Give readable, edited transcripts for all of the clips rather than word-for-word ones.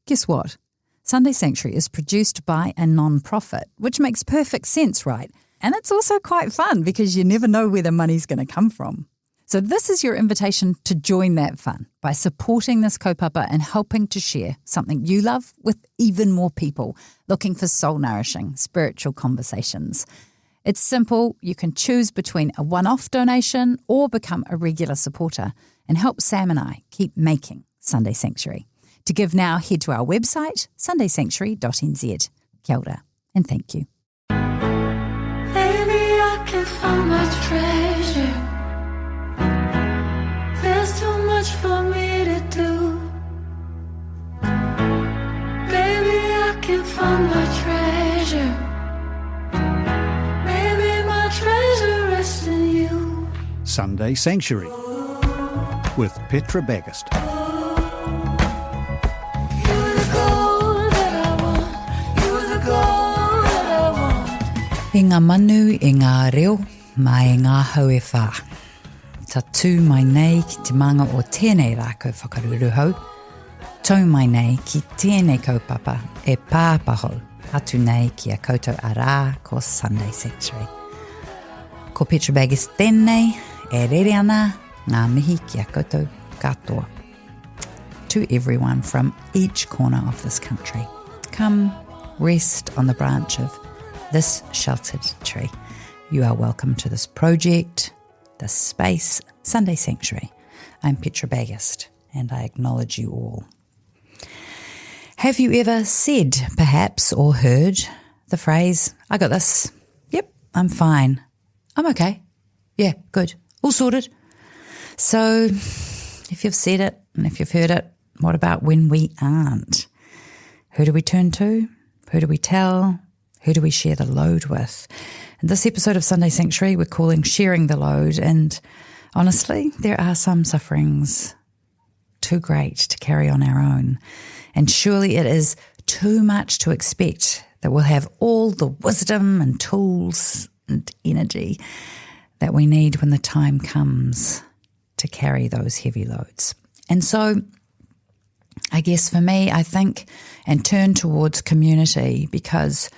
Guess what? Sunday Sanctuary is produced by a non-profit, which makes perfect sense, right? And it's also quite fun because you never know where the money's going to come from. So this is your invitation to join that fun by supporting this kaupapa and helping to share something you love with even more people looking for soul-nourishing spiritual conversations. It's simple. You can choose between a one-off donation or become a regular supporter and help Sam and I keep making Sunday Sanctuary. To give now, head to our website, sundaysanctuary.nz. Kia ora, and thank you. Baby, I can find my treasure. There's too much for me to do. Baby, I can find my treasure. Maybe my treasure rests in you. Sunday Sanctuary with Petra Bagust. I ngā manu, i ngā reo, mai ngā hau e whā. Ta tū mai nei ki te manga o tēnei rākau whakaruru hau. Tau mai nei ki tēnei kaupapa e pāpaho atu nei ki a koutou arā ko Sunday Sanctuary. Ko Petra Bagust tēnei e rere ana ngā mihi ki a koutou katoa. To everyone from each corner of this country, come rest on the branch of this sheltered tree. You are welcome to this project, this space, Sunday Sanctuary. I'm Petra Bagust, and I acknowledge you all. Have you ever said, perhaps, or heard the phrase, I got this, yep, I'm fine, I'm okay, yeah, good, all sorted? So, if you've said it, and if you've heard it, what about when we aren't? Who do we turn to? Who do we tell? Who do we share the load with? In this episode of Sunday Sanctuary, we're calling Sharing the Load, and honestly, there are some sufferings too great to carry on our own. And surely it is too much to expect that we'll have all the wisdom and tools and energy that we need when the time comes to carry those heavy loads. And so I guess for me, I think and turn towards community, because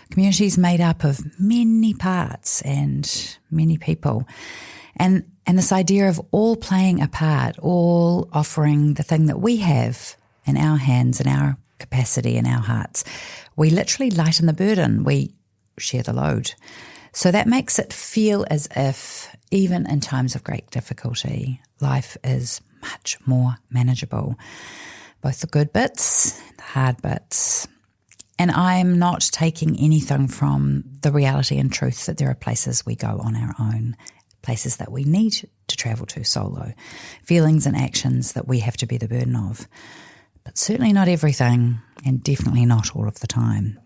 community is made up of many parts and many people. And this idea of all playing a part, all offering the thing that we have in our hands, in our capacity, in our hearts. We literally lighten the burden. We share the load. So that makes it feel as if, even in times of great difficulty, life is much more manageable. Both the good bits and the hard bits. And I'm not taking anything from the reality and truth that there are places we go on our own, places that we need to travel to solo, feelings and actions that we have to be the burden of. But certainly not everything, and definitely not all of the time.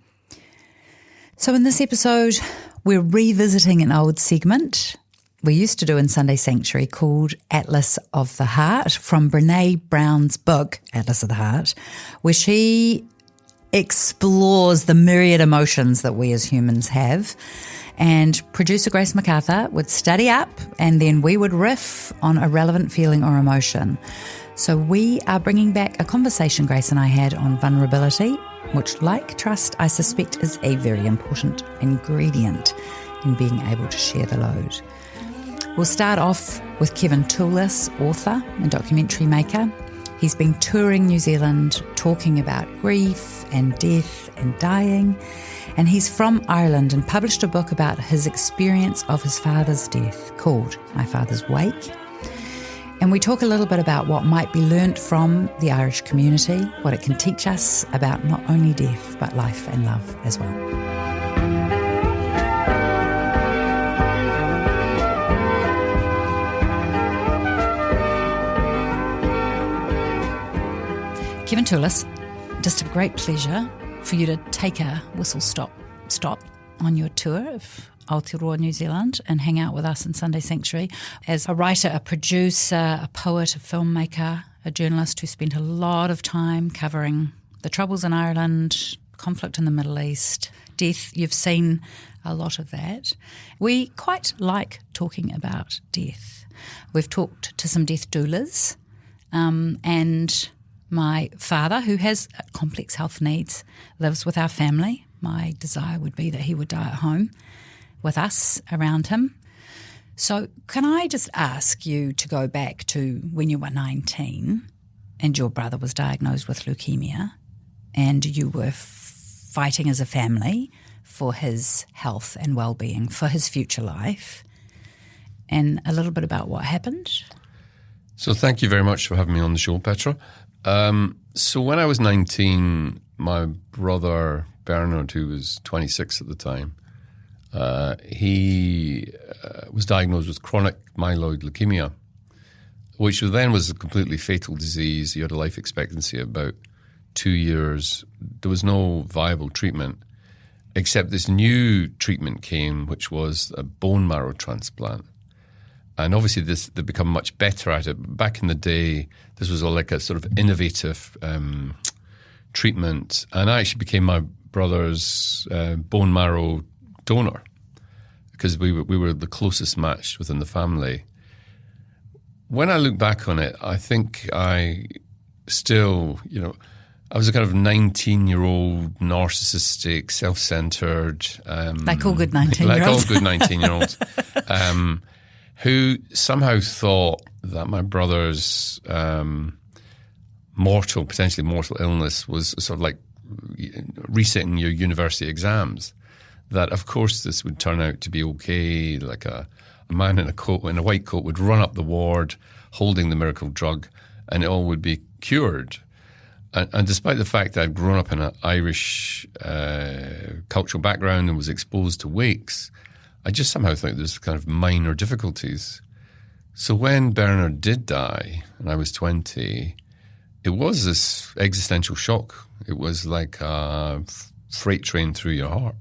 So in this episode, we're revisiting an old segment we used to do in Sunday Sanctuary called Atlas of the Heart, from Brené Brown's book, Atlas of the Heart, where she explores the myriad emotions that we as humans have. And producer Grace McArthur would study up, and then we would riff on a relevant feeling or emotion. So we are bringing back a conversation Grace and I had on vulnerability, which, like trust, I suspect is a very important ingredient in being able to share the load. We'll start off with Kevin Toolis, author and documentary maker. He's been touring New Zealand, talking about grief and death and dying. And he's from Ireland and published a book about his experience of his father's death called My Father's Wake. And we talk a little bit about what might be learnt from the Irish community, what it can teach us about not only death, but life and love as well. Kevin Toolis, just a great pleasure for you to take a whistle-stop on your tour of Aotearoa, New Zealand, and hang out with us in Sunday Sanctuary. As a writer, a producer, a poet, a filmmaker, a journalist who spent a lot of time covering the troubles in Ireland, conflict in the Middle East, death, you've seen a lot of that. We quite like talking about death. We've talked to some death doulas, and My father, who has complex health needs, lives with our family. My desire would be that he would die at home with us around him. So can I just ask you to go back to when you were 19 and your brother was diagnosed with leukemia and you were fighting as a family for his health and well-being, for his future life, and a little bit about what happened? So thank you very much for having me on the show, Petra. So when I was 19, my brother Bernard, who was 26 at the time, he was diagnosed with chronic myeloid leukemia, which then was a completely fatal disease. He had a life expectancy of about 2 years. There was no viable treatment, except this new treatment came, which was a bone marrow transplant. And obviously they've become much better at it. Back in the day, this was like a sort of innovative treatment. And I actually became my brother's bone marrow donor because we were the closest match within the family. When I look back on it, I think I still, I was a kind of 19-year-old, narcissistic, self-centered. Like all good 19-year-olds. Like all good 19-year-olds. Who somehow thought that my brother's potentially mortal illness was sort of like resetting your university exams. That, of course, this would turn out to be okay, like a man in a white coat would run up the ward holding the miracle drug and it all would be cured. And despite the fact that I'd grown up in an Irish cultural background and was exposed to wakes, I just somehow thought there's kind of minor difficulties. So when Bernard did die, and I was 20, it was this existential shock. It was like a freight train through your heart.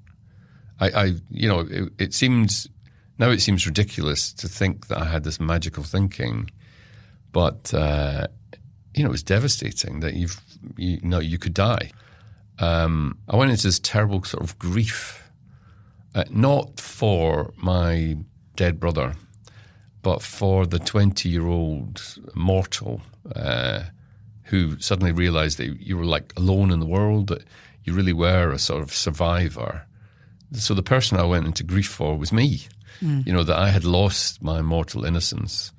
It seems ridiculous to think that I had this magical thinking, but it was devastating that you could die. I went into this terrible sort of grief. Not for my dead brother, but for the 20-year-old mortal who suddenly realized that you were like alone in the world, that you really were a sort of survivor. So the person I went into grief for was me, that I had lost my mortal innocence.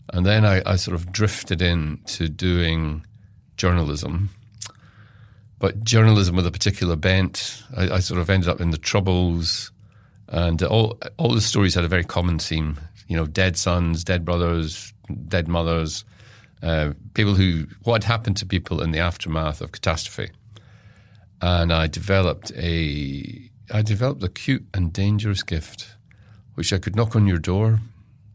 And then I sort of drifted into doing journalism. But journalism with a particular bent. I sort of ended up in the Troubles, and all the stories had a very common theme. Dead sons, dead brothers, dead mothers, what had happened to people in the aftermath of catastrophe. And I developed a cute and dangerous gift, which I could knock on your door,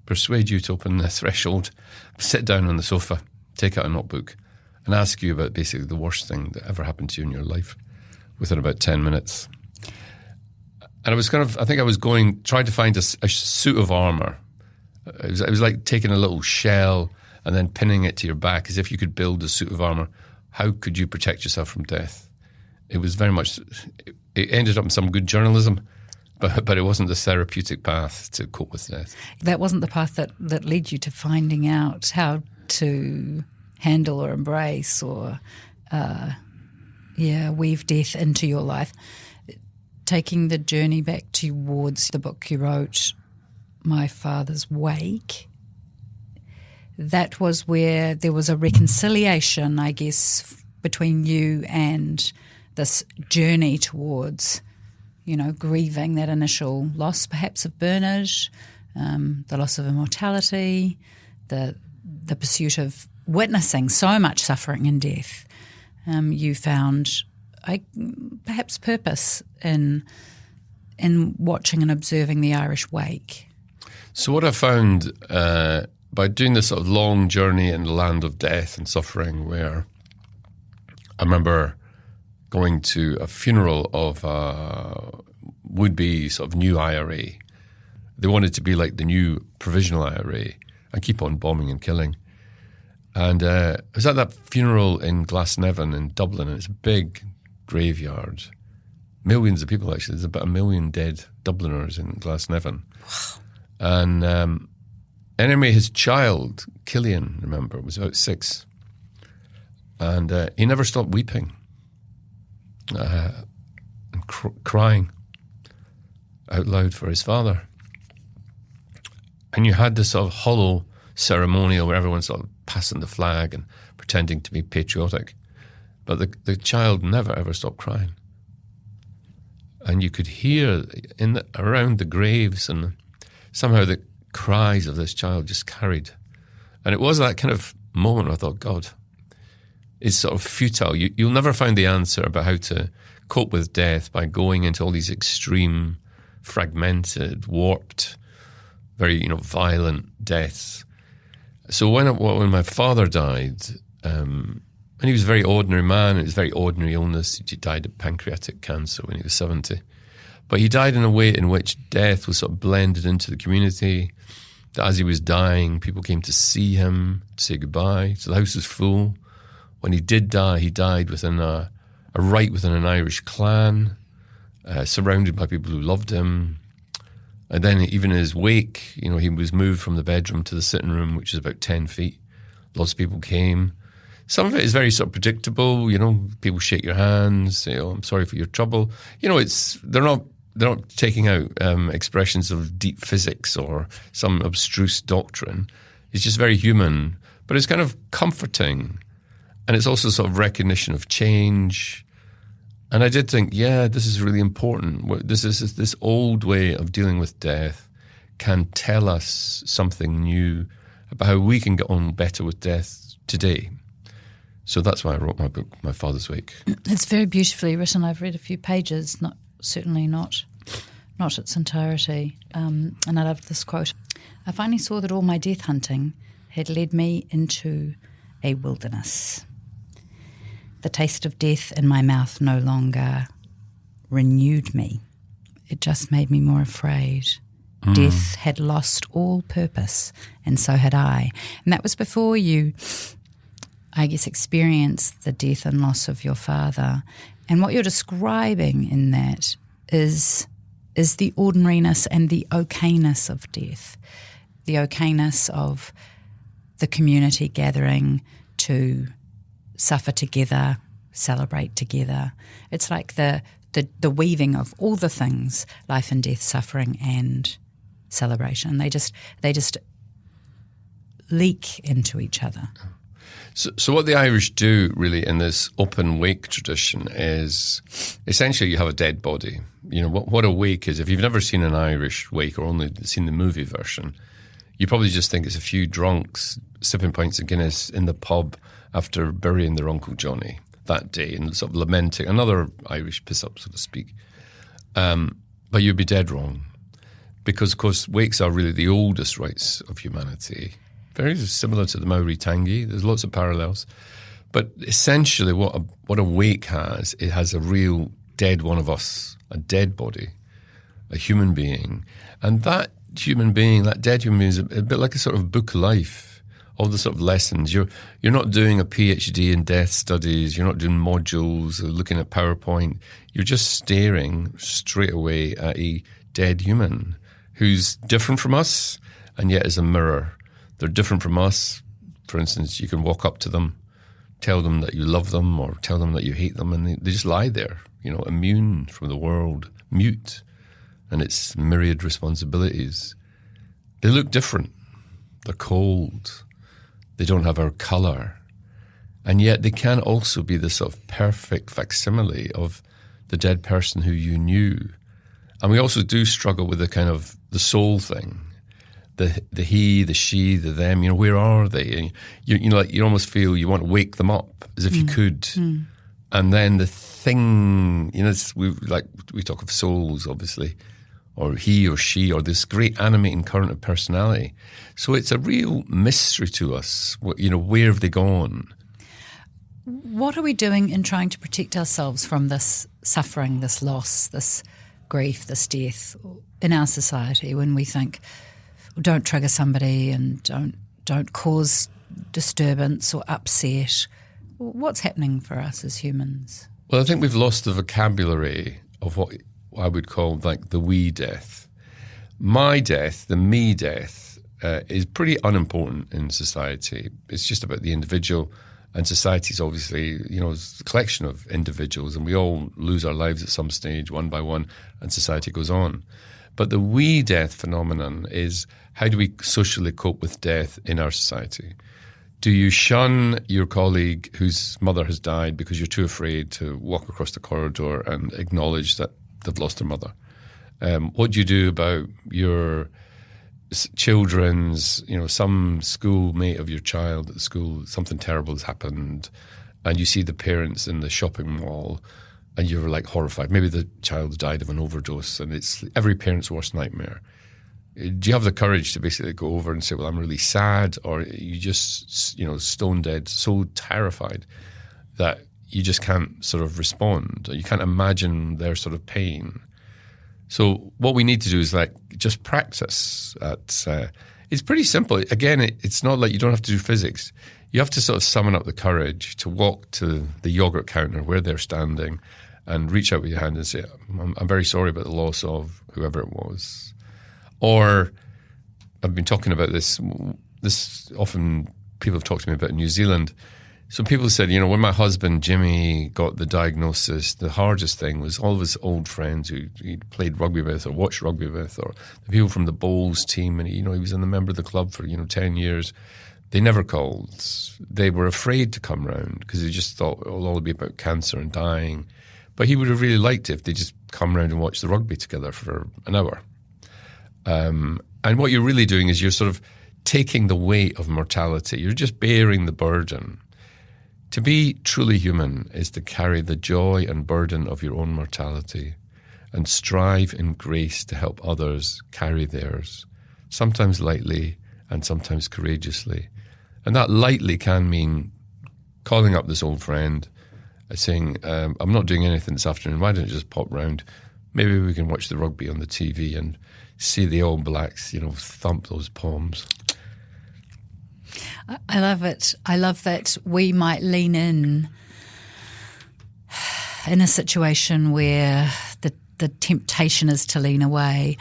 persuade you to open the threshold, sit down on the sofa, take out a notebook, and ask you about basically the worst thing that ever happened to you in your life within about 10 minutes. And I was trying to find a suit of armor. It was like taking a little shell and then pinning it to your back as if you could build a suit of armor. How could you protect yourself from death? It was very much, it ended up in some good journalism, but it wasn't the therapeutic path to cope with death. That wasn't the path that led you to finding out how to handle or embrace or weave death into your life. Taking the journey back towards the book you wrote, My Father's Wake, that was where there was a reconciliation, I guess, between you and this journey towards, grieving that initial loss perhaps of Bernard, the loss of immortality, the pursuit of witnessing so much suffering and death. You found perhaps purpose in watching and observing the Irish wake. So what I found by doing this sort of long journey in the land of death and suffering, where I remember going to a funeral of a would-be sort of new IRA. They wanted to be like the new provisional IRA and keep on bombing and killing. And I was at that funeral in Glasnevin in Dublin, and it's a big graveyard. Millions of people, actually. There's about 1 million dead Dubliners in Glasnevin. Wow. And Aimee, his child, Killian, remember, was about 6. And he never stopped weeping and crying out loud for his father. And you had this sort of hollow ceremonial where everyone's sort of passing the flag and pretending to be patriotic. But the child never, ever stopped crying. And you could hear around the graves, and somehow the cries of this child just carried. And it was that kind of moment where I thought, God, it's sort of futile. You'll never find the answer about how to cope with death by going into all these extreme, fragmented, warped, very violent deaths. So when my father died, and he was a very ordinary man, it was a very ordinary illness. He died of pancreatic cancer when he was 70. But he died in a way in which death was sort of blended into the community. That as he was dying, people came to see him, to say goodbye. So the house was full. When he did die, he died within right within an Irish clan, surrounded by people who loved him. And then even in his wake, he was moved from the bedroom to the sitting room, which is about 10 feet. Lots of people came. Some of it is very sort of predictable. People shake your hands, say, "Oh, I'm sorry for your trouble." They're not taking out expressions of deep physics or some abstruse doctrine. It's just very human, but it's kind of comforting. And it's also sort of recognition of change. And I did think, this is really important. This old way of dealing with death can tell us something new about how we can get on better with death today. So that's why I wrote my book, My Father's Wake. It's very beautifully written. I've read a few pages, certainly not its entirety. And I loved this quote. "I finally saw that all my death hunting had led me into a wilderness. The taste of death in my mouth no longer renewed me. It just made me more afraid. Death had lost all purpose, and so had I." And that was before you, I guess, experienced the death and loss of your father. And what you're describing in that is the ordinariness and the okayness of death, the okayness of the community gathering to suffer together, celebrate together. It's like the weaving of all the things, life and death, suffering and celebration. They just leak into each other. So what the Irish do really in this open wake tradition is essentially you have a dead body. What a wake is. If you've never seen an Irish wake or only seen the movie version, you probably just think it's a few drunks sipping pints of Guinness in the pub after burying their Uncle Johnny that day and sort of lamenting another Irish piss-up, so to speak. But you'd be dead wrong. Because, of course, wakes are really the oldest rites of humanity. Very similar to the Maori tangi. There's lots of parallels. But essentially what a wake has, it has a real dead one of us, a dead body, a human being. And that human being, that dead human being is a bit like a sort of book of life. All the sort of lessons. You're not doing a PhD in death studies. You're not doing modules or looking at PowerPoint. You're just staring straight away at a dead human who's different from us and yet is a mirror. They're different from us. For instance, you can walk up to them, tell them that you love them or tell them that you hate them, and they just lie there, immune from the world, mute, and its myriad responsibilities. They look different. They're cold. They don't have our colour. And yet they can also be the sort of perfect facsimile of the dead person who you knew. And we also do struggle with the kind of the soul thing. The he, the she, the them, where are they? And you almost feel you want to wake them up as if you could. And then the thing, we talk of souls, obviously, or he or she, or this great animating current of personality. So it's a real mystery to us, where have they gone? What are we doing in trying to protect ourselves from this suffering, this loss, this grief, this death in our society when we think, don't trigger somebody and don't cause disturbance or upset? What's happening for us as humans? Well, I think we've lost the vocabulary of what I would call like the we death. My death, the me death, is pretty unimportant in society. It's just about the individual. And society is obviously, it's a collection of individuals, and we all lose our lives at some stage, one by one, and society goes on. But the we death phenomenon is, how do we socially cope with death in our society? Do you shun your colleague whose mother has died because you're too afraid to walk across the corridor and acknowledge that they've lost their mother? What do you do about your children's, some schoolmate of your child at school, something terrible has happened, and you see the parents in the shopping mall, and you're like horrified. Maybe the child died of an overdose, and it's every parent's worst nightmare. Do you have the courage to basically go over and say, well, I'm really sad, or you just, stone dead, so terrified that you just can't sort of respond, or you can't imagine their sort of pain? So what we need to do is just practice at, it's pretty simple. Again, it's not like you don't have to do physics. You have to sort of summon up the courage to walk to the yogurt counter where they're standing and reach out with your hand and say, I'm very sorry about the loss of whoever it was. Or I've been talking about this often people have talked to me about in New Zealand. So people said, when my husband, Jimmy, got the diagnosis, the hardest thing was all of his old friends who he played rugby with or watched rugby with, or the people from the bowls team, and he was a member of the club for, 10 years. They never called. They were afraid to come round because they just thought it'll all be about cancer and dying. But he would have really liked it if they just come round and watch the rugby together for an hour. And what you're really doing is you're sort of taking the weight of mortality. You're just bearing the burden. To be truly human is to carry the joy and burden of your own mortality and strive in grace to help others carry theirs, sometimes lightly and sometimes courageously. And that lightly can mean calling up this old friend, saying, I'm not doing anything this afternoon, why don't you just pop round? Maybe we can watch the rugby on the TV and see the All Blacks, thump those palms. I love it. I love that we might lean in a situation where the temptation is to lean away.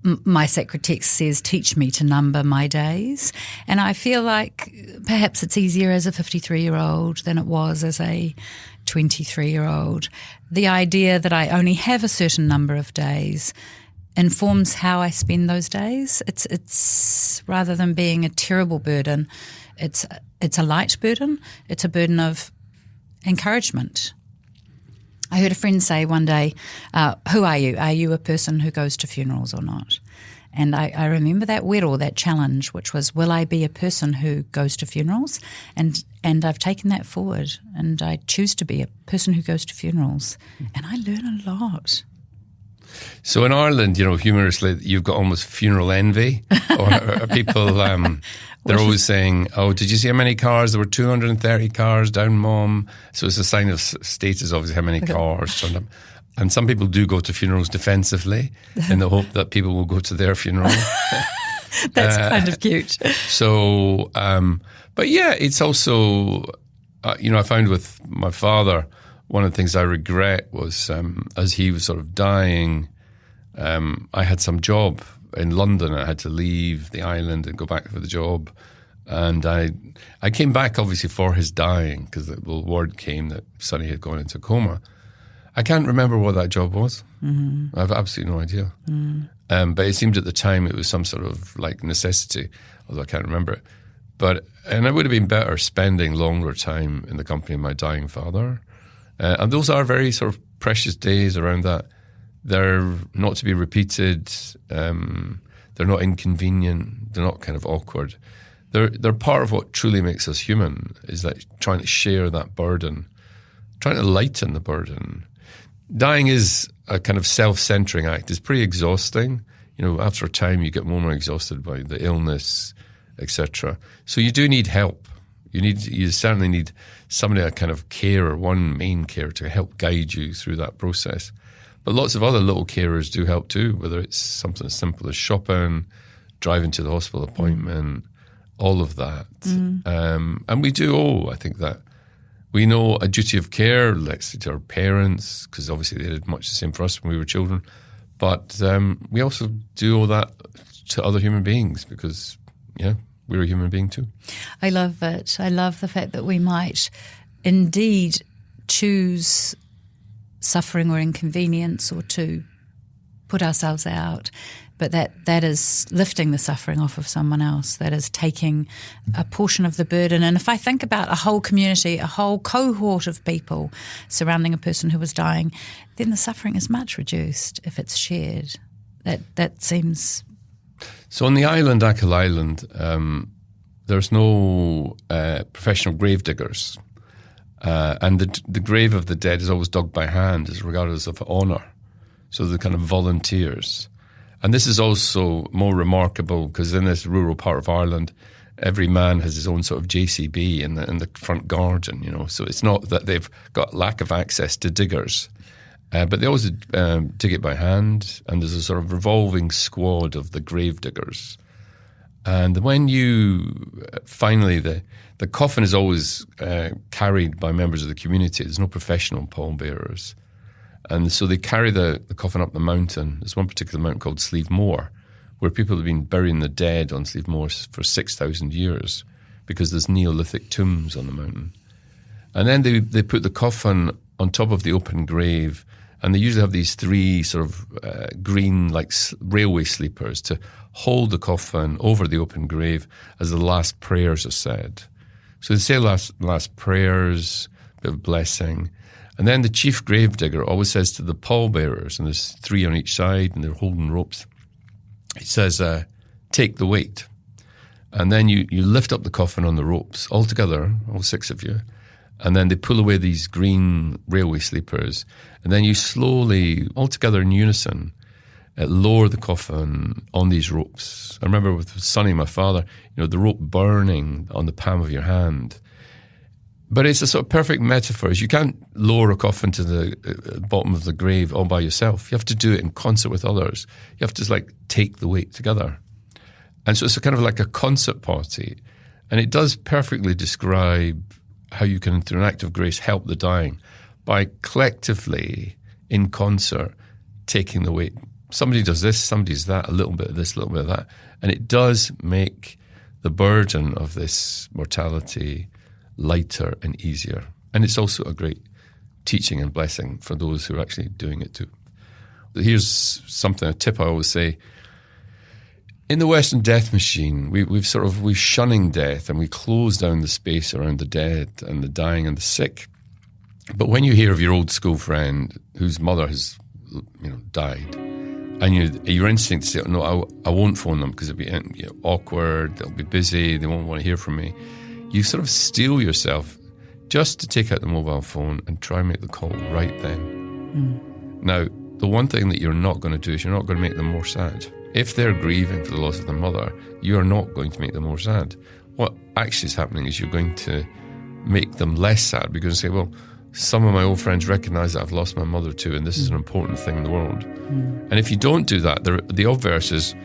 My sacred text says, teach me to number my days. And I feel like perhaps it's easier as a 53-year-old than it was as a 23-year-old. The idea that I only have a certain number of days informs how I spend those days. It's rather than being a terrible burden, it's a light burden. It's a burden of encouragement. I heard a friend say one day, who are you? Are you a person who goes to funerals or not? And I remember that wero, that challenge, which was, will I be a person who goes to funerals? And I've taken that forward, and I choose to be a person who goes to funerals. And I learn a lot. So in Ireland, humorously, you've got almost funeral envy. Or people, they're always saying, oh, did you see how many cars? There were 230 cars down Mom. So it's a sign of status, obviously, how many cars turned up. And some people do go to funerals defensively in the hope that people will go to their funeral. That's kind of cute. So, but yeah, it's also, I found with my father, one of the things I regret was as he was sort of dying, I had some job in London. I had to leave the island and go back for the job. And I came back, obviously, for his dying because the word came that Sonny had gone into a coma. I can't remember what that job was. Mm-hmm. I have absolutely no idea. Mm. But it seemed at the time it was some sort of necessity, although I can't remember it. And it would have been better spending longer time in the company of my dying father. And those are very sort of precious days around that. They're not to be repeated. They're not inconvenient. They're not kind of awkward. They're part of what truly makes us human, is that trying to share that burden, trying to lighten the burden. Dying is a kind of self-centering act. It's pretty exhausting. After a time you get more and more exhausted by the illness, etc. So you do need help. You certainly need somebody, a kind of carer, one main carer to help guide you through that process. But lots of other little carers do help too, whether it's something as simple as shopping, driving to the hospital appointment, all of that. And we do owe, I think, that we know a duty of care, let's say, to our parents, because obviously they did much the same for us when we were children. But we also do owe that to other human beings because, we're a human being too. I love it. I love the fact that we might indeed choose suffering or inconvenience or to put ourselves out, but that is lifting the suffering off of someone else. That is taking a portion of the burden. And if I think about a whole community, a whole cohort of people surrounding a person who was dying, then the suffering is much reduced if it's shared. That seems... So on the island, Achill Island, there's no professional grave diggers. And the grave of the dead is always dug by hand, is regarded as of honour. So the kind of volunteers. And this is also more remarkable because in this rural part of Ireland, every man has his own sort of JCB in the front garden, you know. So it's not that they've got lack of access to diggers, but they always dig it by hand. And there's a sort of revolving squad of the grave diggers. And when you finally, the coffin is always carried by members of the community. There's no professional pallbearers. And so they carry the coffin up the mountain. There's one particular mountain called Slieve Moor, where people have been burying the dead on Slieve Moor for 6,000 years because there's Neolithic tombs on the mountain. And then they put the coffin on top of the open grave, and they usually have these three sort of green, like railway sleepers to hold the coffin over the open grave as the last prayers are said. So they say last prayers, a bit of blessing. And then the chief gravedigger always says to the pallbearers, and there's three on each side, and they're holding ropes, he says, take the weight. And then you lift up the coffin on the ropes, all together, all six of you, and then they pull away these green railway sleepers, and then you slowly, all together in unison, lower the coffin on these ropes. I remember with Sonny, my father, the rope burning on the palm of your hand. But it's a sort of perfect metaphor. You can't lower a coffin to the bottom of the grave all by yourself. You have to do it in concert with others. You have to take the weight together. And so it's kind of like a concert party. And it does perfectly describe how you can, through an act of grace, help the dying by collectively, in concert, taking the weight. Somebody does this, somebody does that, a little bit of this, a little bit of that. And it does make the burden of this mortality lighter and easier. And it's also a great teaching and blessing for those who are actually doing it too. Here's something, a tip I always say. In the Western death machine, we've shunning death and we close down the space around the dead and the dying and the sick. But when you hear of your old school friend whose mother has, died, and your instinct to say, no, I won't phone them because it'll be awkward, they'll be busy, they won't want to hear from me. You sort of steel yourself just to take out the mobile phone and try and make the call right then. Now, the one thing that you're not going to do is you're not going to make them more sad. If they're grieving for the loss of their mother, you are not going to make them more sad. What actually is happening is you're going to make them less sad. You're going to say, well, some of my old friends recognise that I've lost my mother too, and this is an important thing in the world. And if you don't do that, the obverse is,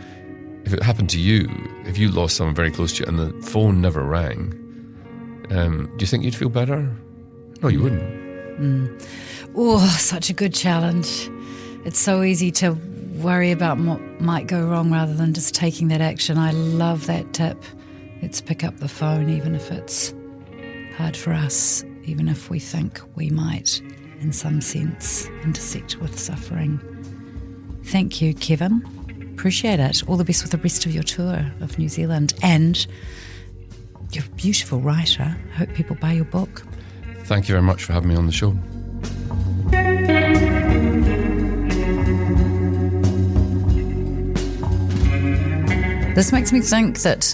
if it happened to you, if you lost someone very close to you and the phone never rang, do you think you'd feel better? No, you wouldn't. Oh, such a good challenge. It's so easy to worry about what might go wrong rather than just taking that action. I love that tip. Let's pick up the phone, even if it's hard for us, even if we think we might, in some sense, intersect with suffering. Thank you, Kevin. Appreciate it. All the best with the rest of your tour of New Zealand. And you're a beautiful writer. I hope people buy your book. Thank you very much for having me on the show. This makes me think that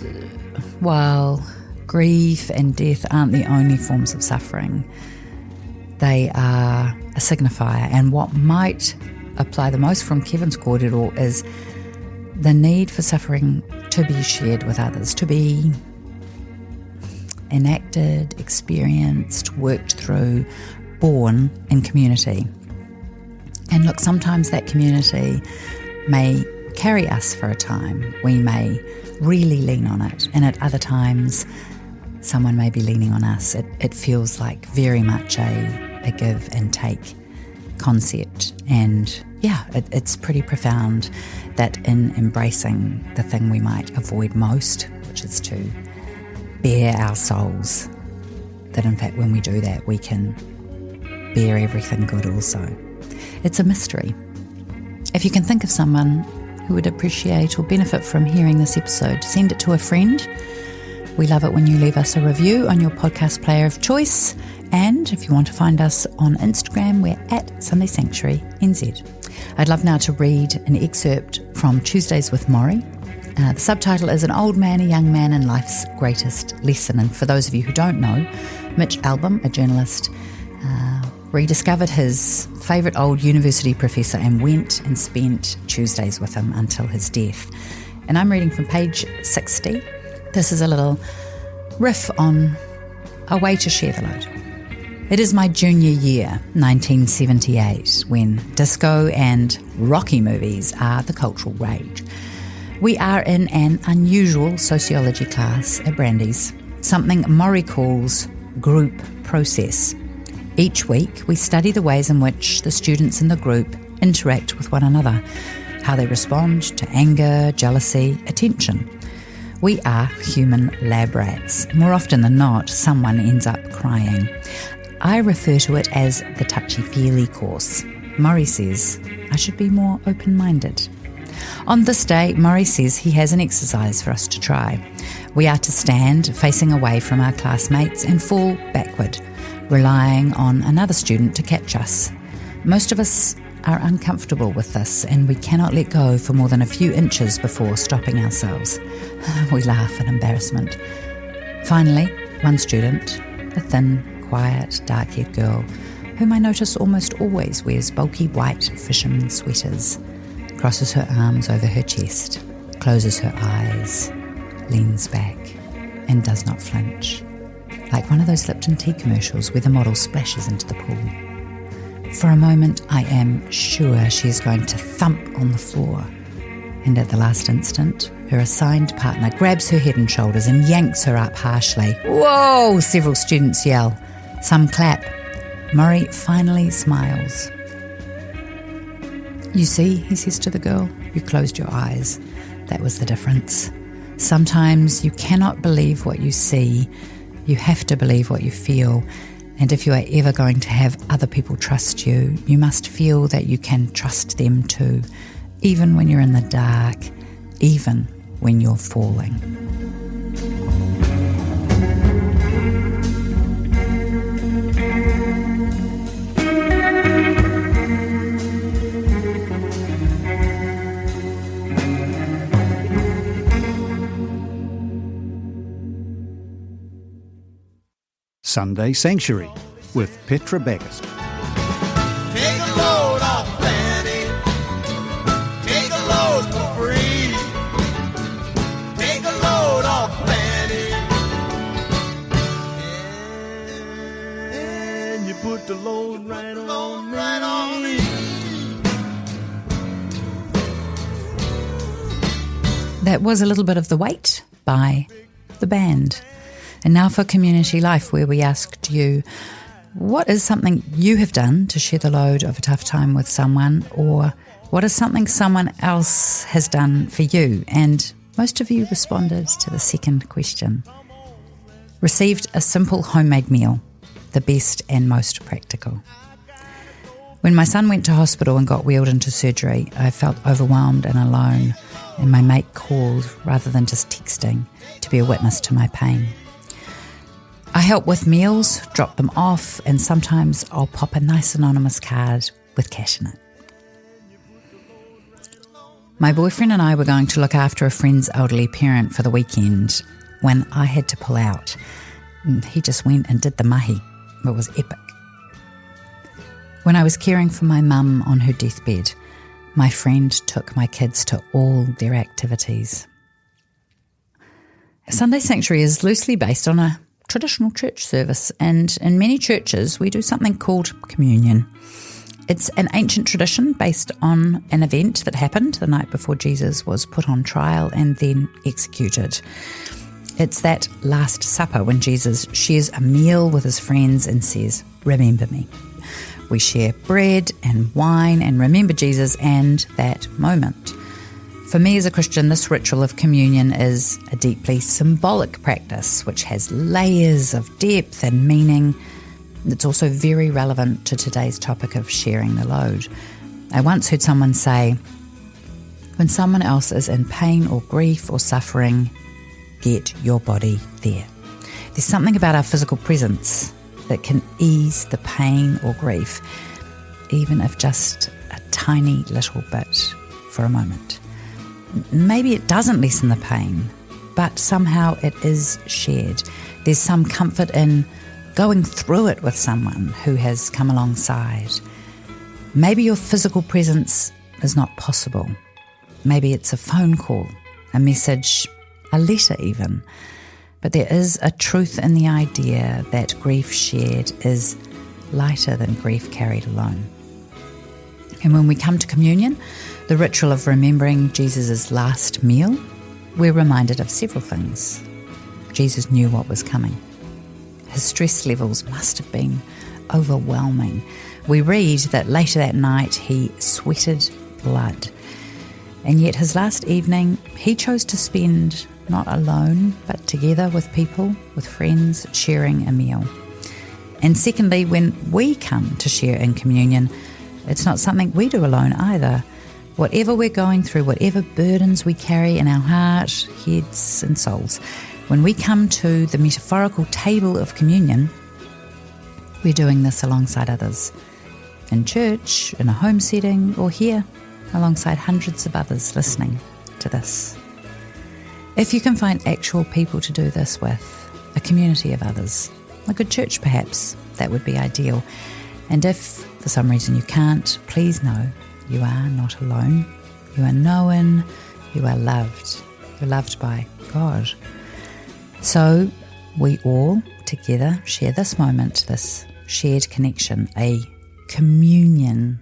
while grief and death aren't the only forms of suffering, they are a signifier. And what might apply the most from Kevin's corridor is the need for suffering to be shared with others, to be enacted, experienced, worked through, born in community. And look, sometimes that community may carry us for a time. We may really lean on it, and at other times someone may be leaning on us. It feels like very much a give and take concept, and it's pretty profound that in embracing the thing we might avoid most, which is to bare our souls, that in fact when we do that we can bear everything good also. It's a mystery. If you can think of someone who would appreciate or benefit from hearing this episode, send it to a friend. We love it when you leave us a review on your podcast player of choice. And if you want to find us on Instagram, we're at Sunday Sanctuary NZ. I'd love now to read an excerpt from Tuesdays with Morrie. The subtitle is An Old Man, a Young Man, and Life's Greatest Lesson. And for those of you who don't know, Mitch Albom, a journalist, rediscovered his favourite old university professor and went and spent Tuesdays with him until his death. And I'm reading from page 60. This is a little riff on a way to share the load. It is my junior year, 1978, when disco and Rocky movies are the cultural rage. We are in an unusual sociology class at Brandeis, something Morrie calls group process. Each week, we study the ways in which the students in the group interact with one another, how they respond to anger, jealousy, attention. We are human lab rats. More often than not, someone ends up crying. I refer to it as the touchy-feely course. Morrie says I should be more open-minded. On this day, Morrie says he has an exercise for us to try. We are to stand facing away from our classmates and fall backward, relying on another student to catch us. Most of us are uncomfortable with this, and we cannot let go for more than a few inches before stopping ourselves. We laugh in embarrassment. Finally, one student, a thin, quiet, dark-haired girl, whom I notice almost always wears bulky white fisherman sweaters, crosses her arms over her chest, closes her eyes, leans back, and does not flinch, like one of those Lipton tea commercials where the model splashes into the pool. For a moment, I am sure she is going to thump on the floor, and at the last instant, her assigned partner grabs her head and shoulders and yanks her up harshly. Whoa! Several students yell. Some clap. Morrie finally smiles. You see, he says to the girl, you closed your eyes. That was the difference. Sometimes you cannot believe what you see. You have to believe what you feel. And if you are ever going to have other people trust you, you must feel that you can trust them too, even when you're in the dark, even when you're falling. Sunday Sanctuary with Petra Bagust. Take a load off Fanny. Take a load for free. Take a load off Fanny. And you put the load right on me. That was a little bit of The Weight by the band. And now for Community Life, where we asked you, what is something you have done to share the load of a tough time with someone, or what is something someone else has done for you? And most of you responded to the second question. Received a simple homemade meal, the best and most practical. When my son went to hospital and got wheeled into surgery, I felt overwhelmed and alone, and my mate called, rather than just texting, to be a witness to my pain. I help with meals, drop them off, and sometimes I'll pop a nice anonymous card with cash in it. My boyfriend and I were going to look after a friend's elderly parent for the weekend when I had to pull out. He just went and did the mahi. It was epic. When I was caring for my mum on her deathbed, my friend took my kids to all their activities. Sunday Sanctuary is loosely based on a traditional church service, and in many churches we do something called communion. It's an ancient tradition based on an event that happened the night before Jesus was put on trial and then executed. It's that Last Supper when Jesus shares a meal with his friends and says, "Remember me." We share bread and wine and remember Jesus and that moment. For me as a Christian, this ritual of communion is a deeply symbolic practice which has layers of depth and meaning. It's also very relevant to today's topic of sharing the load. I once heard someone say, when someone else is in pain or grief or suffering, get your body there. There's something about our physical presence that can ease the pain or grief, even if just a tiny little bit for a moment. Maybe it doesn't lessen the pain, but somehow it is shared. There's some comfort in going through it with someone who has come alongside. Maybe your physical presence is not possible. Maybe it's a phone call, a message, a letter even. But there is a truth in the idea that grief shared is lighter than grief carried alone. And when we come to communion, the ritual of remembering Jesus' last meal, we're reminded of several things. Jesus knew what was coming. His stress levels must have been overwhelming. We read that later that night he sweated blood. And yet his last evening he chose to spend not alone, but together with people, with friends, sharing a meal. And secondly, when we come to share in communion, it's not something we do alone either. Whatever we're going through, whatever burdens we carry in our heart, heads and souls, when we come to the metaphorical table of communion, we're doing this alongside others. In church, in a home setting, or here, alongside hundreds of others listening to this. If you can find actual people to do this with, a community of others, a good church perhaps, that would be ideal. And if for some reason you can't, please know you are not alone. You are known, you are loved. You're loved by God. So we all together share this moment, this shared connection, a communion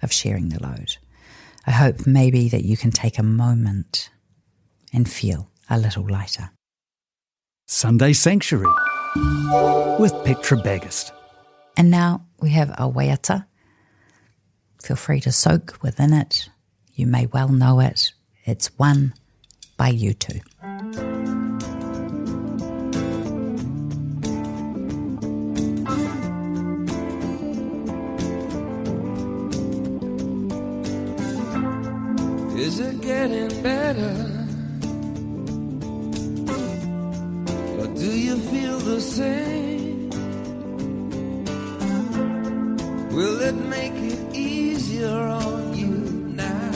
of sharing the load. I hope maybe that you can take a moment and feel a little lighter. Sunday Sanctuary with Petra Bagust. And now we have our waiata. Feel free to soak within it. You may well know it. It's one by you two. Is it getting better? Or do you feel the same? Will it make it easier on you now?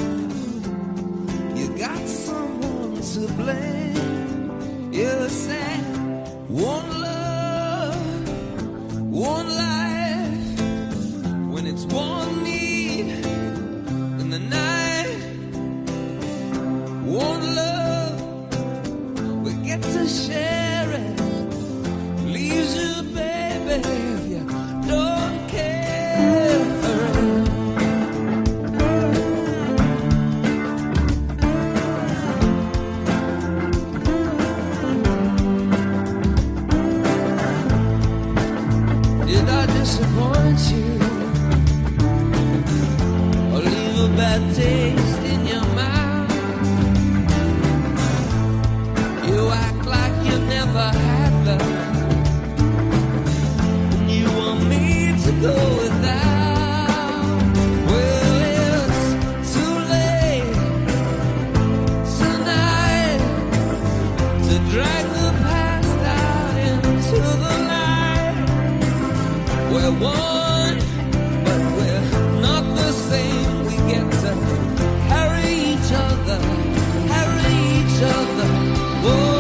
You got someone to blame. You said one love, one life. When it's one need in the night, one love, we get to share it. Leaves you, baby, if you don't care for it. Did I disappoint you? Or leave a bad taste in your mouth? You act like you never had love. You want me to go without. Well, it's too late tonight to drag the past out into the night. We're one, but we're not the same. We get to carry each other, carry each other. Whoa.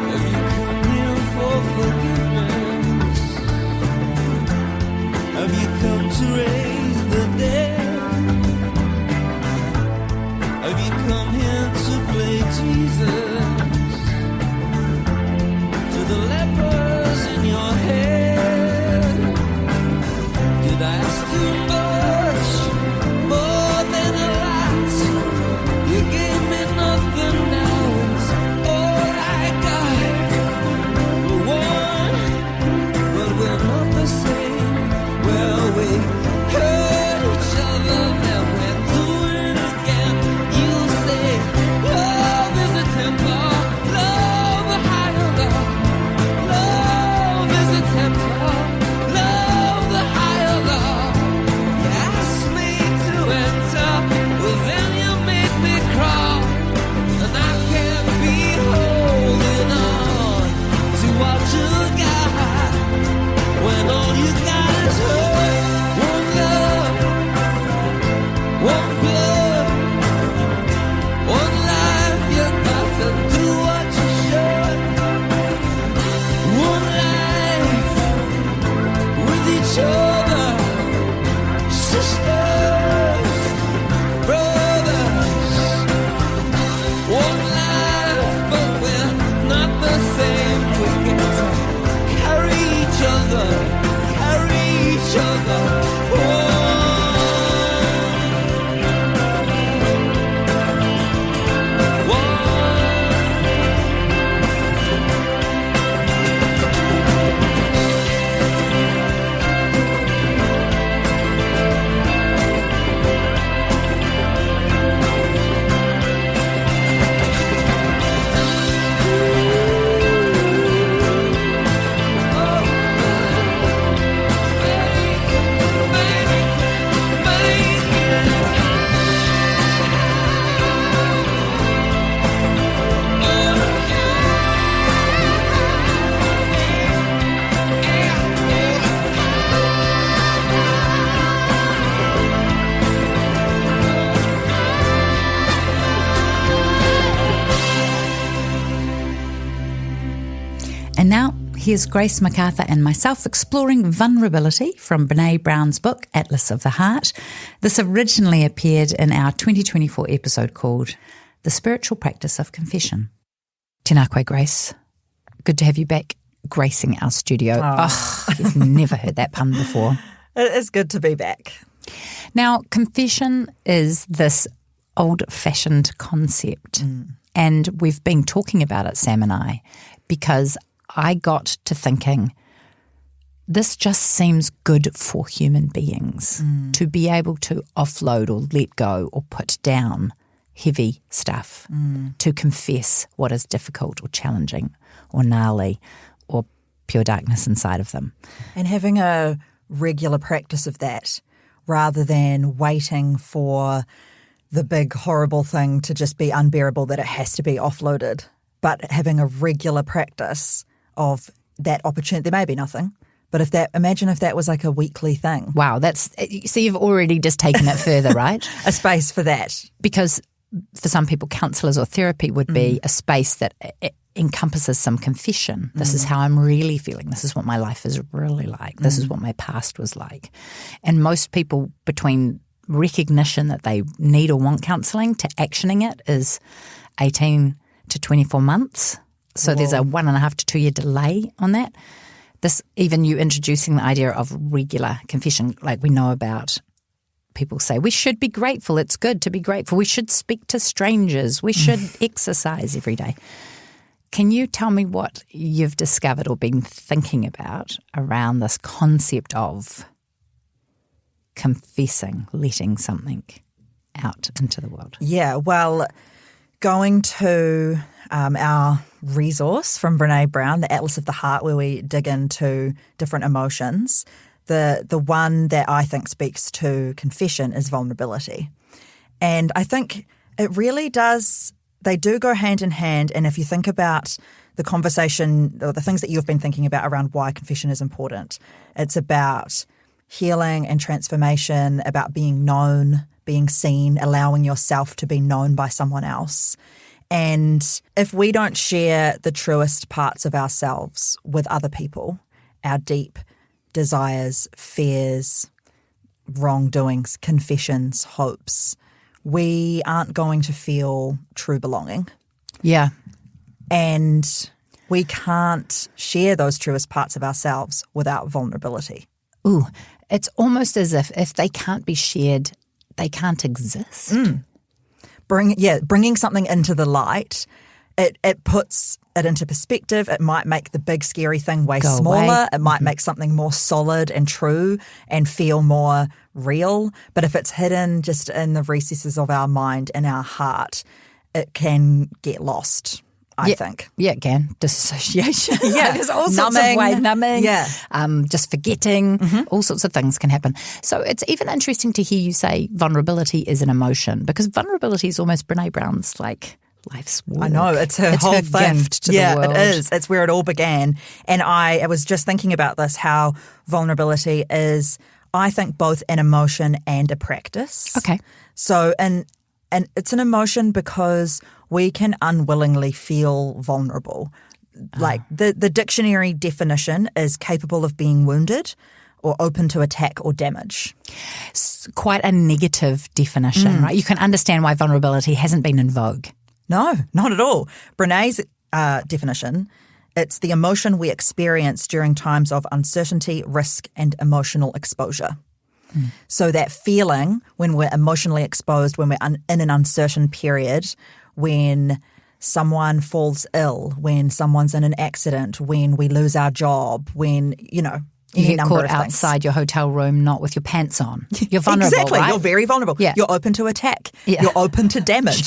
Have you come here for forgiveness? Have you come to raise the dead? Have you come here to play Jesus? To the lepers in your head? Did I ask too much? More than a lot. You gave me nothing now. It's all I got. here's Grace McArthur and myself exploring vulnerability from Brené Brown's book, Atlas of the Heart. This originally appeared in our 2024 episode called The Spiritual Practice of Confession. Tēnā koe, Grace. Good to have you back gracing our studio. Oh, you've never heard that pun before. It is good to be back. Now, confession is this old-fashioned concept, and we've been talking about it, Sam and I, because I got to thinking, this just seems good for human beings to be able to offload or let go or put down heavy stuff, to confess what is difficult or challenging or gnarly or pure darkness inside of them. And having a regular practice of that rather than waiting for the big horrible thing to just be unbearable that it has to be offloaded, but having a regular practice of that opportunity. There may be nothing, but imagine if that was like a weekly thing. Wow, so you've already just taken it further, right? A space for that. Because for some people, counsellors or therapy would be a space that encompasses some confession. This is how I'm really feeling. This is what my life is really like. This is what my past was like. And most people, between recognition that they need or want counselling to actioning it, is 18 to 24 months. So there's a 1.5 to 2 year delay on that. This, even you introducing the idea of regular confession, like we know about. People say we should be grateful. It's good to be grateful. We should speak to strangers. We should exercise every day. Can you tell me what you've discovered or been thinking about around this concept of confessing, letting something out into the world? Yeah, well, going to our resource from Brené Brown, the Atlas of the Heart, where we dig into different emotions, the one that I think speaks to confession is vulnerability. And I think it really does, they do go hand in hand. And if you think about the conversation or the things that you've been thinking about around why confession is important, it's about healing and transformation, about being known, being seen, allowing yourself to be known by someone else. And if we don't share the truest parts of ourselves with other people, our deep desires, fears, wrongdoings, confessions, hopes, we aren't going to feel true belonging. Yeah. And we can't share those truest parts of ourselves without vulnerability. Ooh, it's almost as if they can't be shared, they can't exist. Bringing something into the light, it puts it into perspective. It might make the big scary thing way smaller. It might make something more solid and true and feel more real. But if it's hidden just in the recesses of our mind and our heart, it can get lost, I think. Yeah, it can. Disassociation. Yeah. There's all sorts of ways. Numbing. Yeah. Just forgetting. All sorts of things can happen. So it's even interesting to hear you say vulnerability is an emotion, because vulnerability is almost Brené Brown's life's work. I know, it's her whole thing. Gift to the world. Yeah, it is. It's where it all began. And I was just thinking about this, how vulnerability is, I think, both an emotion and a practice. Okay. So, and it's an emotion because we can unwillingly feel vulnerable. Like the dictionary definition is capable of being wounded or open to attack or damage. It's quite a negative definition, right? You can understand why vulnerability hasn't been in vogue. No, not at all. Brené's definition, it's the emotion we experience during times of uncertainty, risk, and emotional exposure. So that feeling when we're emotionally exposed, when we're in an uncertain period, when someone falls ill, when someone's in an accident, when we lose our job, when, You get caught outside your hotel room, not with your pants on. You're vulnerable, exactly. Right? You're very vulnerable. Yeah. You're open to attack. Yeah. You're open to damage.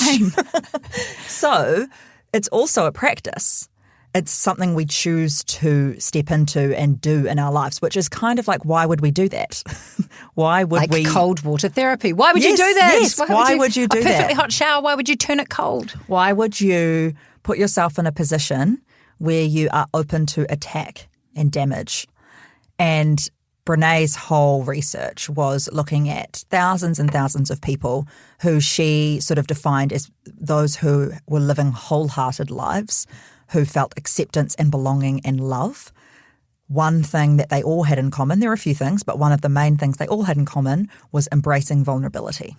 So it's also a practice. It's something we choose to step into and do in our lives, which is kind of like, why would we do that? Why would we? Like cold water therapy. Why would you do that? Yes, why would you do that? A perfectly that? hot shower, why would you turn it cold? Why would you put yourself in a position where you are open to attack and damage? And Brené's whole research was looking at thousands and thousands of people who she sort of defined as those who were living wholehearted lives, who felt acceptance and belonging and love, one thing that they all had in common, there are a few things, but one of the main things they all had in common was embracing vulnerability.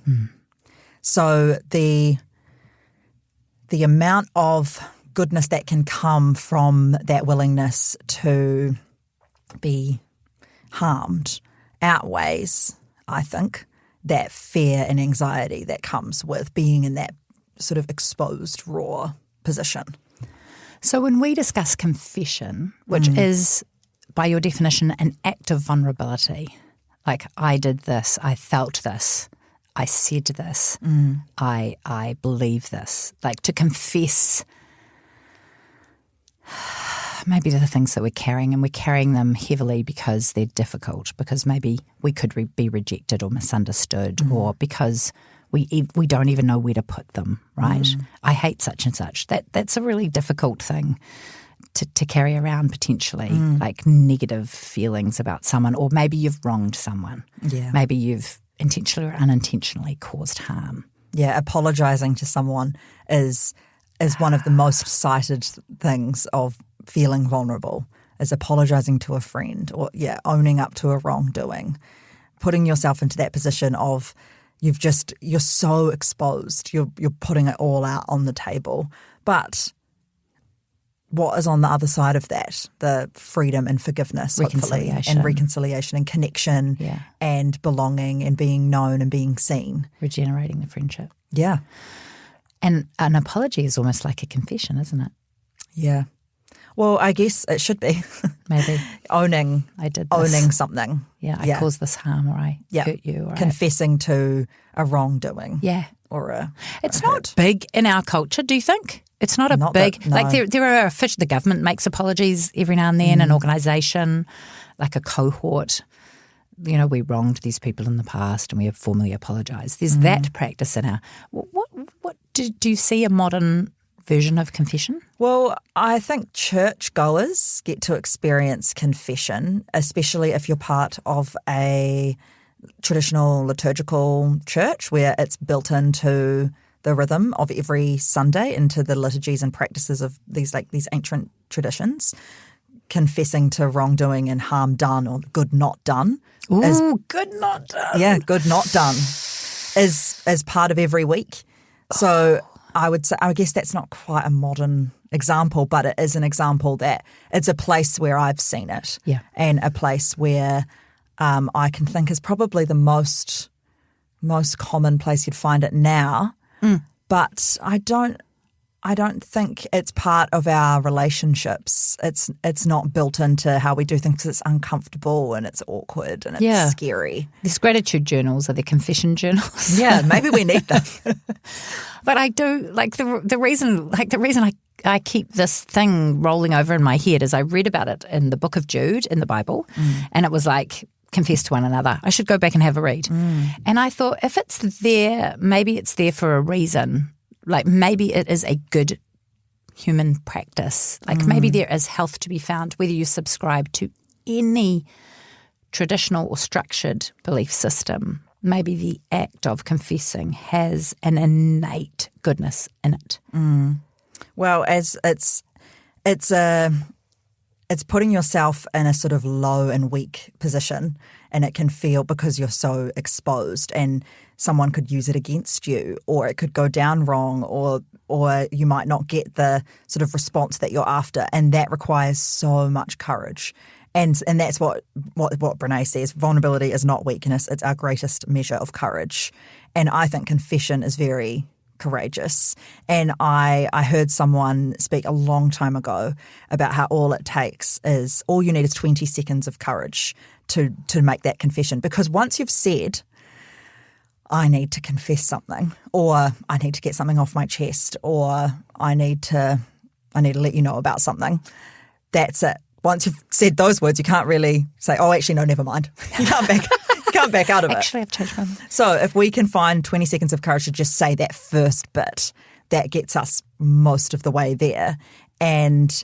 So the amount of goodness that can come from that willingness to be harmed outweighs, I think, that fear and anxiety that comes with being in that sort of exposed, raw position. So when we discuss confession, which is, by your definition, an act of vulnerability, like I did this, I felt this, I said this, I believe this, like to confess maybe the things that we're carrying, and we're carrying them heavily because they're difficult, because maybe we could be rejected or misunderstood, or because we don't even know where to put them, right? I hate such and such. That's a really difficult thing to carry around potentially, like negative feelings about someone, or maybe you've wronged someone. Yeah. Maybe you've intentionally or unintentionally caused harm. Yeah, apologising to someone is one of the most cited things of feeling vulnerable, is apologising to a friend, or owning up to a wrongdoing, putting yourself into that position of you're so exposed, you're putting it all out on the table. But what is on the other side of that? The freedom and forgiveness, hopefully, and reconciliation and connection, and belonging and being known and being seen. Regenerating the friendship. Yeah. And an apology is almost like a confession, isn't it? Yeah. Well, I guess it should be. Maybe. Owning something. Yeah, I caused this harm, or I hurt you. Or confessing to a wrongdoing. Yeah. Or it's not big in our culture, do you think? It's not big. No. Like there are the government makes apologies every now and then, an organisation, like a cohort. You know, we wronged these people in the past and we have formally apologised. There's that practice in our. What do you see a modern version of confession? Well, I think churchgoers get to experience confession, especially if you're part of a traditional liturgical church where it's built into the rhythm of every Sunday, into the liturgies and practices of these ancient traditions. Confessing to wrongdoing and harm done or good not done. Good not done. Yeah, good not done is part of every week. So I guess that's not quite a modern example, but it is an example that it's a place where I've seen it. Yeah. And a place where I can think is probably the most common place you'd find it now. But I don't think it's part of our relationships. It's not built into how we do things because it's uncomfortable and it's awkward and it's scary. There's gratitude journals, are there confession journals? Yeah, maybe we need them. But I do the reason I keep this thing rolling over in my head is I read about it in the book of Jude in the Bible, and it was like, confess to one another. I should go back and have a read. And I thought, if it's there, maybe it's there for a reason. Like maybe it is a good human practice. Like maybe there is health to be found, whether you subscribe to any traditional or structured belief system. Maybe the act of confessing has an innate goodness in it. Well, as it's putting yourself in a sort of low and weak position, and it can feel, because you're so exposed, and someone could use it against you, or it could go down wrong, or you might not get the sort of response that you're after, and that requires so much courage. And that's what Brené says. Vulnerability is not weakness; it's our greatest measure of courage. And I think confession is very courageous. And I heard someone speak a long time ago about how all you need is 20 seconds of courage to make that confession. Because once you've said, I need to confess something, or I need to get something off my chest, or I need to let you know about something, that's it. Once you've said those words, you can't really say, oh, actually, no, never mind. You can't back out of it. Actually, I've changed my mind. So if we can find 20 seconds of courage to just say that first bit, that gets us most of the way there. And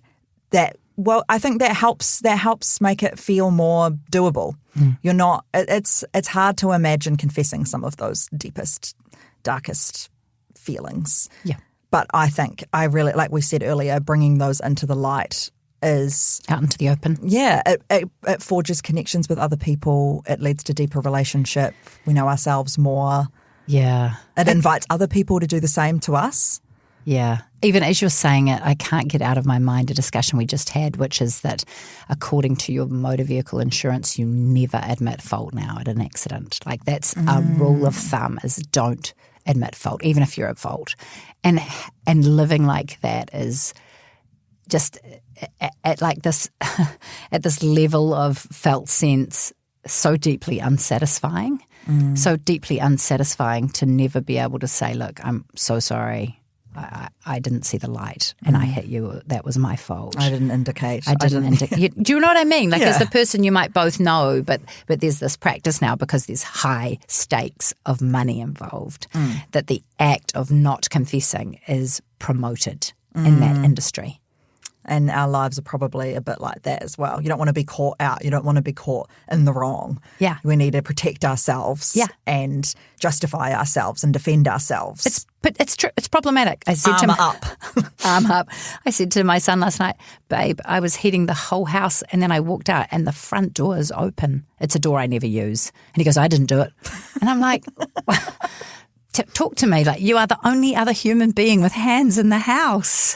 I think that helps make it feel more doable. You're not, it's hard to imagine confessing some of those deepest, darkest feelings. Yeah. But I think I really, like we said earlier, bringing those into the light is Out into the open. yeah, it forges connections with other people. It leads to deeper relationship. We know ourselves more. Yeah. It invites other people to do the same to us. Yeah. Even as you're saying it, I can't get out of my mind a discussion we just had, which is that according to your motor vehicle insurance, you never admit fault now at an accident. Like that's a rule of thumb, is don't admit fault, even if you're at fault. And living like that is just at like this at this level of felt sense so deeply unsatisfying. So deeply unsatisfying to never be able to say, look, I'm so sorry. I didn't see the light and I hit you. That was my fault. I didn't indicate. I didn't indicate. Do you know what I mean? Like Yeah. as the person you might both know, but there's this practice now because there's high stakes of money involved that the act of not confessing is promoted in that industry. And our lives are probably a bit like that as well. You don't want to be caught out. You don't want to be caught in the wrong. Yeah. We need to protect ourselves and justify ourselves and defend ourselves. But it's true. It's problematic. I said Arm up. Arm up. I said to my son last night, babe, I was heating the whole house and then I walked out and the front door is open. It's a door I never use. And he goes, I didn't do it. And I'm like, talk to me. Like you are the only other human being with hands in the house.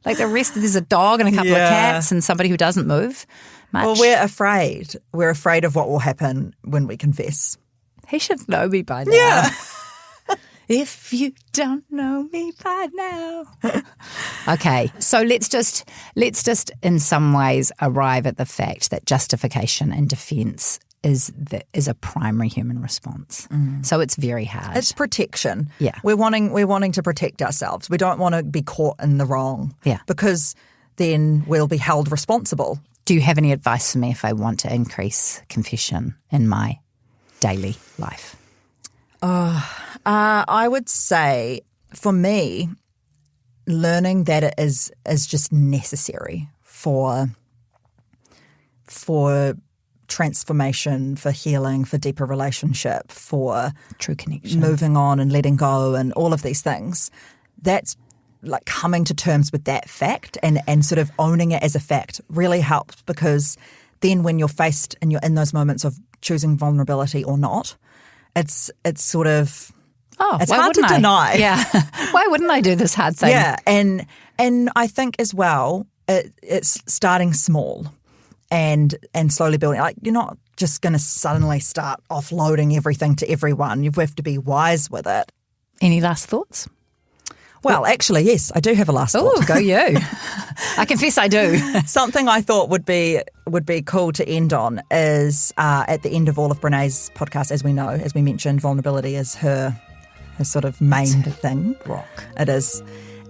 Like the rest, there's a dog and a couple of cats and somebody who doesn't move much. Well, we're afraid. We're afraid of what will happen when we confess. He should know me by now. Yeah. If you don't know me by now. Okay, so let's just in some ways arrive at the fact that justification and defence is a primary human response. So it's very hard. It's protection. Yeah. We're wanting to protect ourselves. We don't want to be caught in the wrong. Yeah. Because then we'll be held responsible. Do you have any advice for me if I want to increase confession in my daily life? I would say for me, learning that it is just necessary for transformation, for healing, for deeper relationship, for True connection. moving on and letting go and all of these things. That's like coming to terms with that fact and sort of owning it as a fact really helps, because then when you're faced and you're in those moments of choosing vulnerability or not, it's sort of it's why hard to wouldn't I? deny. Yeah. Why wouldn't I do this hard thing? Yeah, and I think as well it's starting small and slowly building. Like you're not just going to suddenly start offloading everything to everyone. You have to be wise with it. Any last thoughts? Well, actually, yes, I do have a last Oh, thought. go you. I confess I do. Something I thought would be cool to end on is at the end of all of Brené's podcasts, as we know, as we mentioned, vulnerability is her sort of main thing. Rock. It is.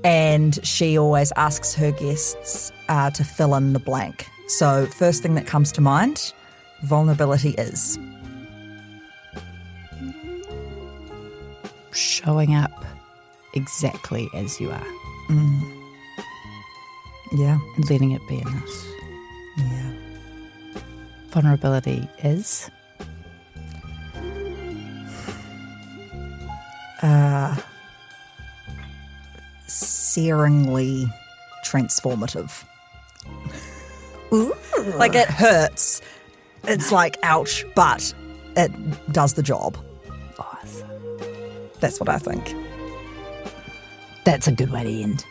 And she always asks her guests to fill in the blank. So first thing that comes to mind, vulnerability is Showing up exactly as you are yeah. and letting it be enough. Yeah. Vulnerability is Searingly transformative. Ooh. Like it hurts. It's like ouch, but it does the job. awesome. That's what I think. That's a good way to end.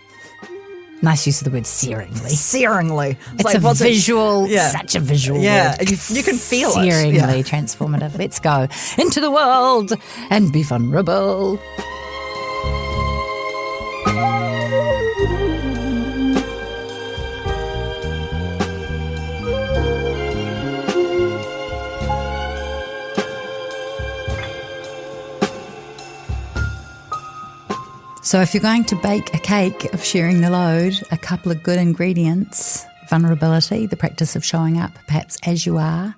Nice use of the word searingly. Searingly. It's like, a what's it- visual, Yeah. such a visual Yeah, word. you can feel it. Searingly Yeah. transformative. Let's go into the world and be vulnerable. So if you're going to bake a cake of sharing the load, a couple of good ingredients: vulnerability, the practice of showing up perhaps as you are,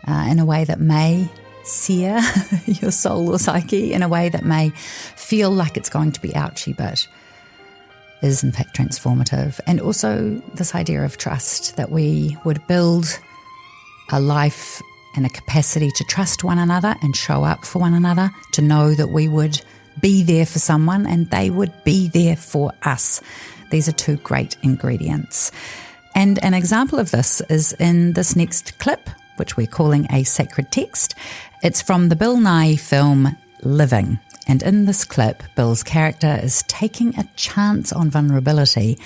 in a way that may sear your soul or psyche, in a way that may feel like it's going to be ouchy but is in fact transformative. And also this idea of trust, that we would build a life and a capacity to trust one another and show up for one another, to know that we would be there for someone and they would be there for us. These are two great ingredients. And an example of this is in this next clip, which we're calling a sacred text. It's from the Bill Nighy film Living. And in this clip, Bill's character is taking a chance on vulnerability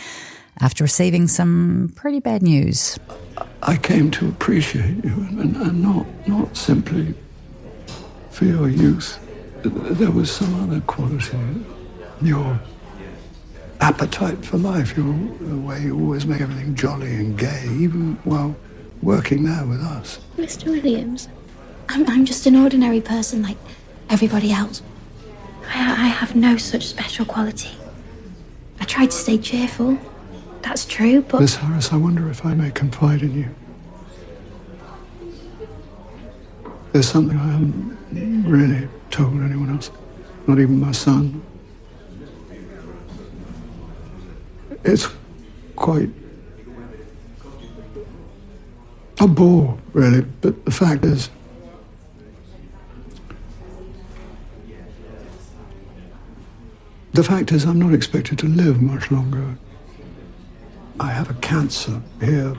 after receiving some pretty bad news. I came to appreciate you, and not simply for your youth. There was some other quality. Your appetite for life, the way you always make everything jolly and gay, even while working there with us. Mr. Williams, I'm just an ordinary person like everybody else. I have no such special quality. I try to stay cheerful. That's true, but... Miss Harris, I wonder if I may confide in you. There's something I haven't really told anyone else, not even my son. It's quite a bore, really, but the fact is, I'm not expected to live much longer. I have a cancer here.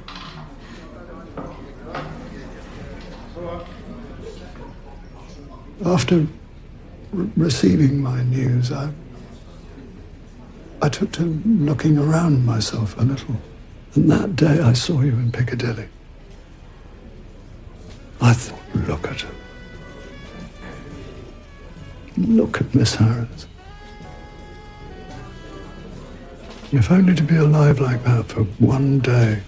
After receiving my news, I took to looking around myself a little. And that day I saw you in Piccadilly. I thought, look at her. Look at Miss Harris. If only to be alive like that for one day.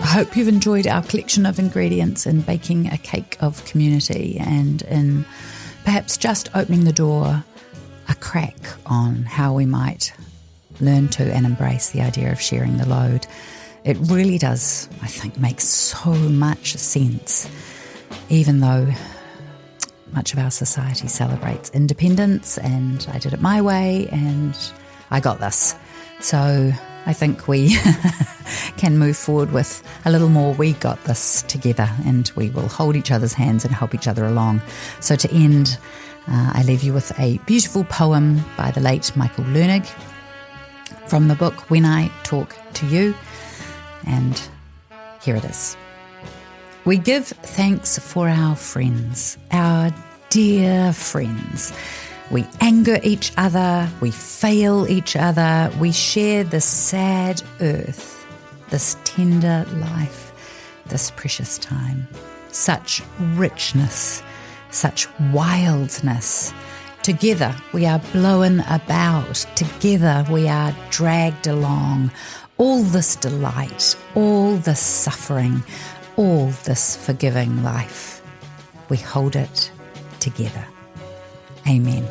I hope you've enjoyed our collection of ingredients in baking a cake of community and in perhaps just opening the door a crack on how we might learn to and embrace the idea of sharing the load. It really does, I think, make so much sense, even though much of our society celebrates independence and I did it my way and I got this. So I think we can move forward with a little more we got this together, and we will hold each other's hands and help each other along. So to end, I leave you with a beautiful poem by the late Michael Lernig from the book When I Talk to You, and here it is. We give thanks for our friends, our dear friends. We anger each other, we fail each other, we share this sad earth, this tender life, this precious time. Such richness, such wildness. Together we are blown about, together we are dragged along. All this delight, all this suffering, all this forgiving life, we hold it together. Amen.